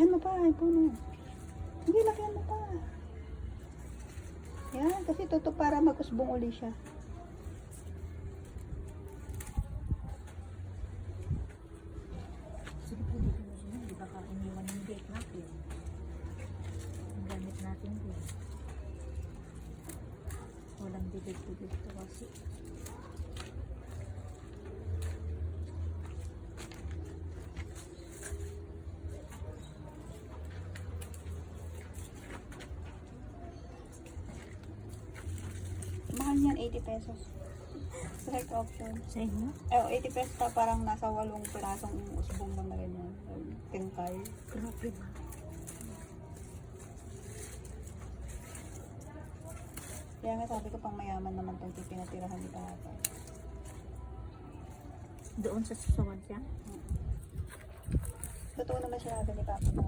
Lakihan mo pa, ay puno. Hindi, lakihan mo pa. Yan, kasi toto para mag-usbong uli siya. Sige po dito mo siya. Di ba ka iniwan yung gate natin? Ang gamit natin din. Walang dibig-dibig ito kasi. Mahal yan, 80 pesos. Select option. Sa inyo? 80 pesos pa, parang nasa 8 pirasong usbong lang na ganyan. Tingkay. Grabe ba? Kaya nga sabi ko, pang mayaman naman itong pinatirahan ni Papa. Doon sa susunod siya? Totoo naman siya natin ni Papa.